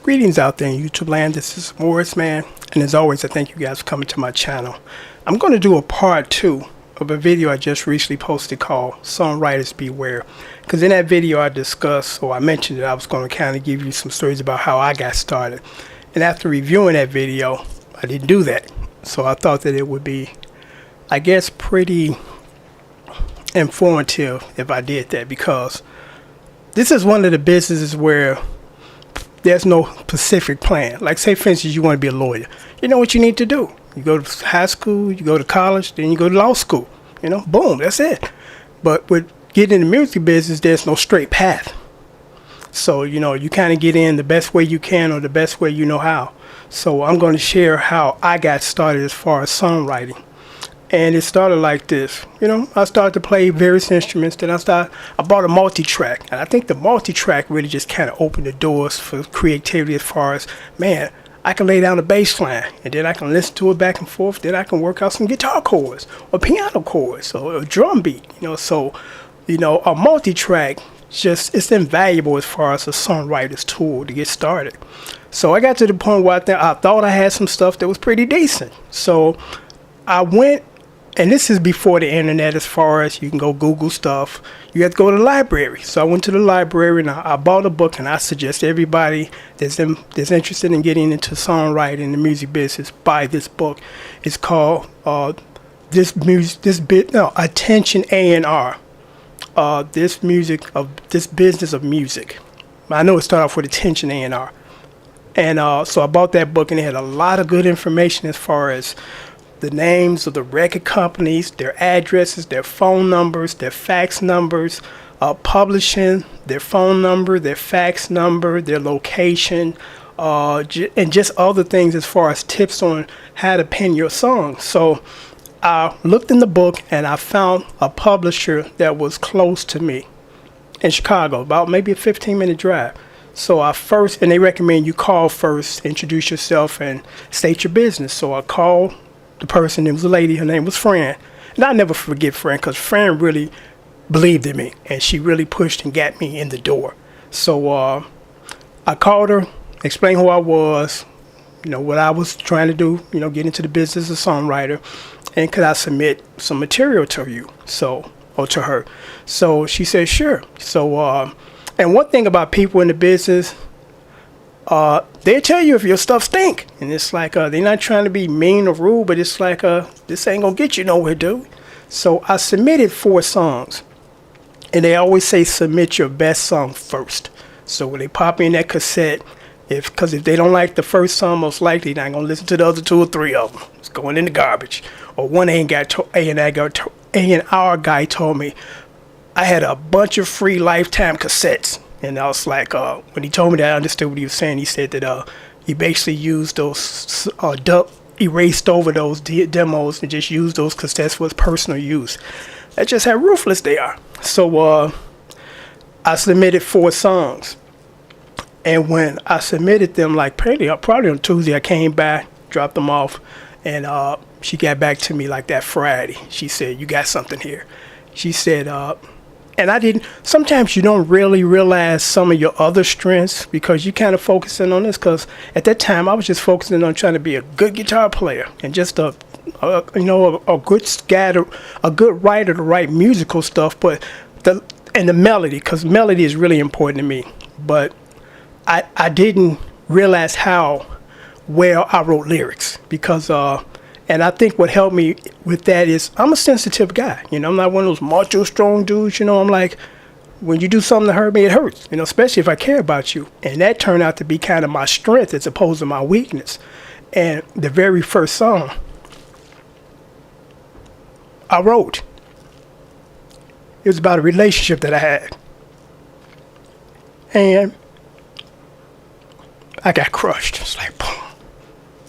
Greetings out there in YouTube land. This is Morris, man. And as always, I thank you guys for coming to my channel. I'm going to do a part 2 of a video I just recently posted called Songwriters Beware. Because in that video I discussed, or I mentioned that I was going to kind of give you some stories about how I got started. And after reviewing that video, I didn't do that. So I thought that it would be, I guess, pretty informative if I did that. Because this is one of the businesses where there's no specific plan. Like, say for instance, you want to be a lawyer. You know what you need to do. You go to high school, you go to college, then you go to law school. You know, boom, that's it. But with getting in the music business, there's no straight path. So, you know, you kind of get in the best way you can or the best way you know how. So I'm going to share how I got started as far as songwriting. And it started like this. You know, I started to play various instruments. Then I bought a multi-track. And I think the multi-track really just kind of opened the doors for creativity as far as, man, I can lay down a bass line. And then I can listen to it back and forth. Then I can work out some guitar chords or piano chords or a drum beat. You know, so, you know, a multi-track, it's invaluable as far as a songwriter's tool to get started. So I got to the point where I thought I had some stuff that was pretty decent. So I went. And this is before the internet, as far as you can go Google stuff. You have to go to the library. So I went to the library and I bought a book, and I suggest everybody that's interested in getting into songwriting, the music business, buy this book. It's called Attention A&R. This business of music. I know it started off with Attention A&R. And so I bought that book, and it had a lot of good information as far as the names of the record companies, their addresses, their phone numbers, their fax numbers, publishing, their phone number, their fax number, their location, and just other things as far as tips on how to pen your song. So I looked in the book and I found a publisher that was close to me in Chicago, about maybe a 15-minute drive. So and they recommend you call first, introduce yourself, and state your business. So I called the person. It was a lady. Her name was Fran. And I'll never forget Fran, because Fran really believed in me, and she really pushed and got me in the door. So I called her, explained who I was, you know, what I was trying to do, you know, get into the business of songwriter, and could I submit some material to you, or to her. So she said, sure. So, and one thing about people in the business, they'll tell you if your stuff stink. And it's like, they're not trying to be mean or rude, but it's like, this ain't gonna get you nowhere, dude. So I submitted 4 songs. And they always say submit your best song first. So when they pop in that cassette, because if they don't like the first song, most likely they're not gonna listen to the other 2 or 3 of them. It's going in the garbage. Or one A&R guy told me I had a bunch of free Lifetime cassettes. And I was like, when he told me that, I understood what he was saying. He said that he basically used those, erased over those demos and just used those cassettes for his personal use. That's just how ruthless they are. So I submitted 4 songs. And when I submitted them, like probably on Tuesday, I came back, dropped them off, and she got back to me like that Friday. She said, you got something here. She said, and I didn't, sometimes you don't really realize some of your other strengths because you kind of focusing on this, because at that time I was just focusing on trying to be a good guitar player and just a good writer to write musical stuff, but the melody, because melody is really important to me. But I didn't realize how well I wrote lyrics, because and I think what helped me with that is I'm a sensitive guy. You know, I'm not one of those macho, strong dudes. You know, I'm like, when you do something to hurt me, it hurts. You know, especially if I care about you. And that turned out to be kind of my strength as opposed to my weakness. And the very first song I wrote, it was about a relationship that I had. And I got crushed. It's like, boom.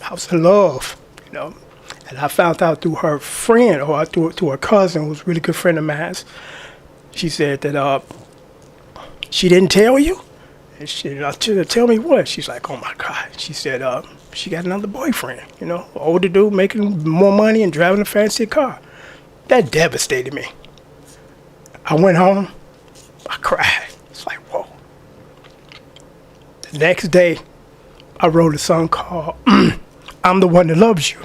I was in love, you know. And I found out through her friend, or through her cousin, who was a really good friend of mine. She said that she didn't tell you. And she tell me what? She's like, oh my God. She said she got another boyfriend, you know, older dude making more money and driving a fancy car. That devastated me. I went home. I cried. It's like, whoa. The next day, I wrote a song called I'm the One That Loves You.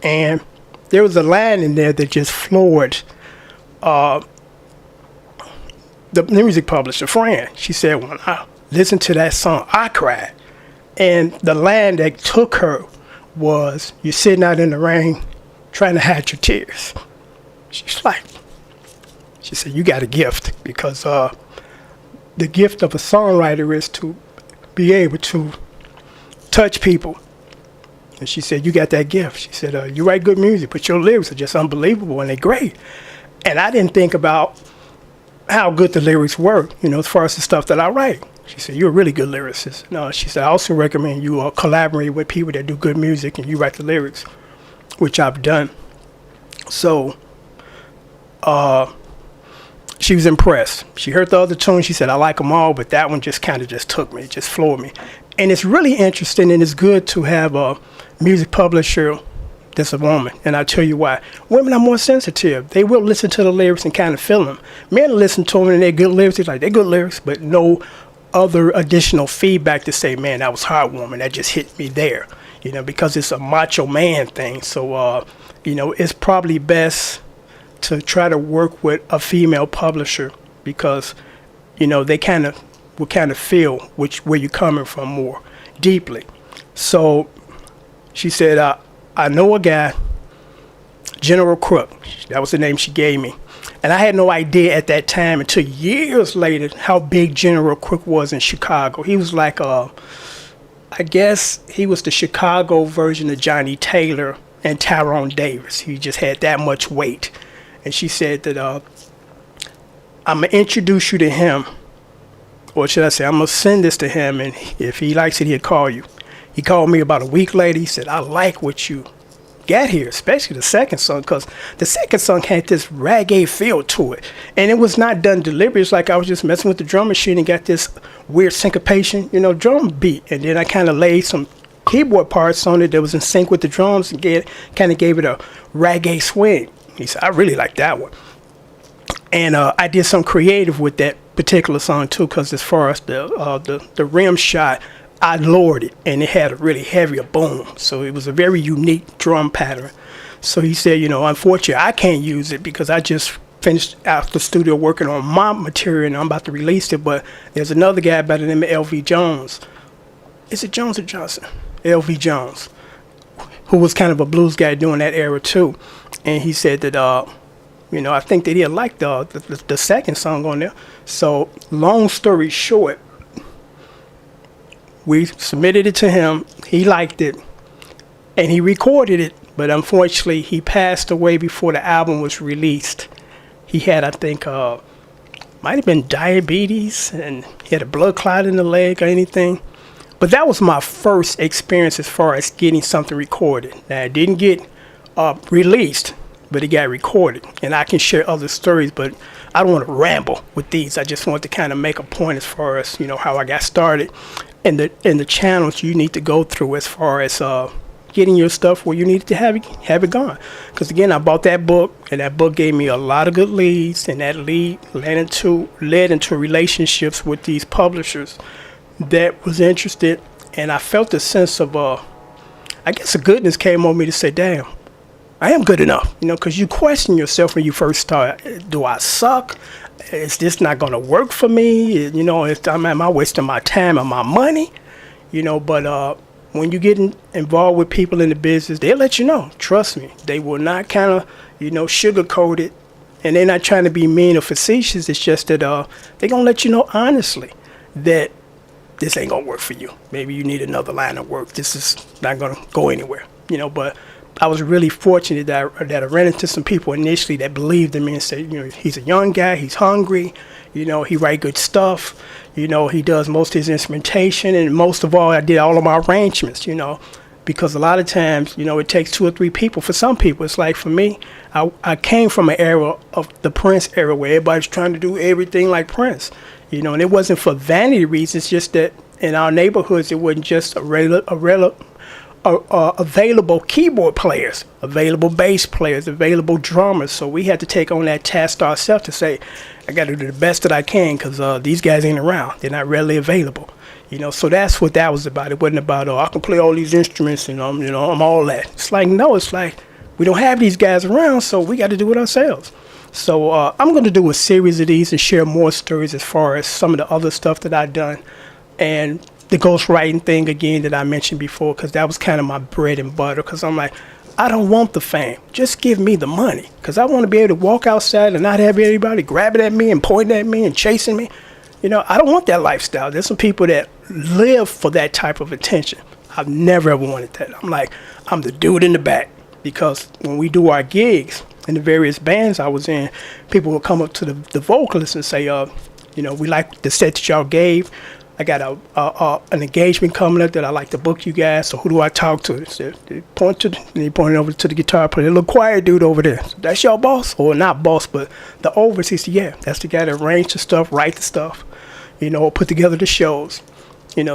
And there was a line in there that just floored the music publisher, Fran. She said, when I listened to that song, I cried. And the line that took her was, you're sitting out in the rain trying to hide your tears. She's like, she said, you got a gift, because the gift of a songwriter is to be able to touch people. And she said, you got that gift. She said, you write good music, but your lyrics are just unbelievable and they're great. And I didn't think about how good the lyrics were, as far as the stuff that I write. She said, you're a really good lyricist. No, she said, I also recommend you collaborate with people that do good music and you write the lyrics, which I've done. So she was impressed. She heard the other tunes. She said, I like them all, but that one just kind of just took me, just floored me. And it's really interesting, and it's good to have a music publisher that's a woman. And I'll tell you why. Women are more sensitive. They will listen to the lyrics and kind of feel them. Men listen to them and they're good lyrics. They're like, they're good lyrics, but no other additional feedback to say, man, that was hard, woman. That just hit me there, because it's a macho man thing. So, it's probably best to try to work with a female publisher, because, they will kind of feel where you're coming from more deeply. So she said, I know a guy, General Crook. That was the name she gave me. And I had no idea at that time until years later how big General Crook was in Chicago. He was like, I guess he was the Chicago version of Johnny Taylor and Tyrone Davis. He just had that much weight. And she said that I'm going to introduce you to him. Or should I say, I'm going to send this to him, and if he likes it, he'll call you. He called me about a week later. He said, I like what you got here, especially the second song, because the second song had this reggae feel to it. And it was not done deliberately. It's like I was just messing with the drum machine and got this weird syncopation, drum beat. And then I kind of laid some keyboard parts on it that was in sync with the drums and kind of gave it a reggae swing. He said, I really like that one. And I did some creative with that particular song too, because as far as the rim shot, I lowered it and it had a really heavier boom. So it was a very unique drum pattern. So he said, unfortunately, I can't use it because I just finished out the studio working on my material and I'm about to release it. But there's another guy by the name of L.V. Jones. Is it Jones or Johnson? L.V. Jones, who was kind of a blues guy during that era too. And he said that, I think that he had liked the second song on there. So long story short, we submitted it to him. He liked it, and he recorded it. But unfortunately, he passed away before the album was released. He had, I think, might have been diabetes, and he had a blood clot in the leg or anything. But that was my first experience as far as getting something recorded. Now, it didn't get released, but it got recorded. And I can share other stories, but I don't want to ramble with these. I just want to kind of make a point as far as, how I got started and the channels you need to go through as far as getting your stuff where you need to have it gone. Because, again, I bought that book, and that book gave me a lot of good leads, and that lead led into relationships with these publishers that was interested. And I felt a sense of, I guess, a goodness came on me to say, damn, I am good enough, because you question yourself when you first start. Do I suck? Is this not going to work for me? Am I wasting my time and my money? But when you get involved with people in the business, they'll let you know. Trust me. They will not kind of, sugarcoat it. And they're not trying to be mean or facetious. It's just that they're going to let you know honestly that this ain't going to work for you. Maybe you need another line of work. This is not going to go anywhere, But I was really fortunate that I ran into some people initially that believed in me and said, he's a young guy, he's hungry, he write good stuff, he does most of his instrumentation, and most of all, I did all of my arrangements, because a lot of times, it takes 2 or 3 people. For some people, it's like for me, I came from an era of the Prince era where everybody's trying to do everything like Prince, and it wasn't for vanity reasons, just that in our neighborhoods, it wasn't just a available keyboard players, available bass players, available drummers. So we had to take on that task ourselves to say, I got to do the best that I can because these guys ain't around. They're not readily available. So that's what that was about. It wasn't about, I can play all these instruments and I'm all that. It's like, no, it's like we don't have these guys around, so we got to do it ourselves. So I'm going to do a series of these and share more stories as far as some of the other stuff that I've done. And the ghostwriting thing again that I mentioned before, because that was kind of my bread and butter, because I'm like, I don't want the fame. Just give me the money, because I want to be able to walk outside and not have everybody grabbing at me and pointing at me and chasing me. I don't want that lifestyle. There's some people that live for that type of attention. I've never ever wanted that. I'm like, I'm the dude in the back, because when we do our gigs in the various bands I was in, people will come up to the vocalists and say, we like the set that y'all gave. I got an engagement coming up that I like to book you guys. So who do I talk to? They pointed over to the guitar player, the little quiet dude over there. So that's your boss, or not boss, but the overseer. Yeah, that's the guy that arranged the stuff, write the stuff, put together the shows.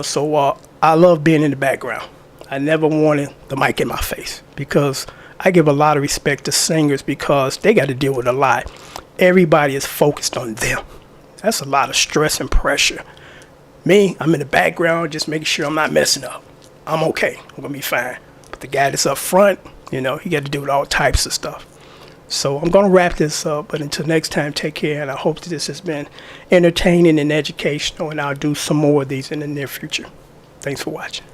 So I love being in the background. I never wanted the mic in my face, because I give a lot of respect to singers, because they got to deal with a lot. Everybody is focused on them. That's a lot of stress and pressure. Me, I'm in the background, just making sure I'm not messing up. I'm okay. I'm going to be fine. But the guy that's up front, he got to deal with all types of stuff. So I'm going to wrap this up. But until next time, take care. And I hope that this has been entertaining and educational. And I'll do some more of these in the near future. Thanks for watching.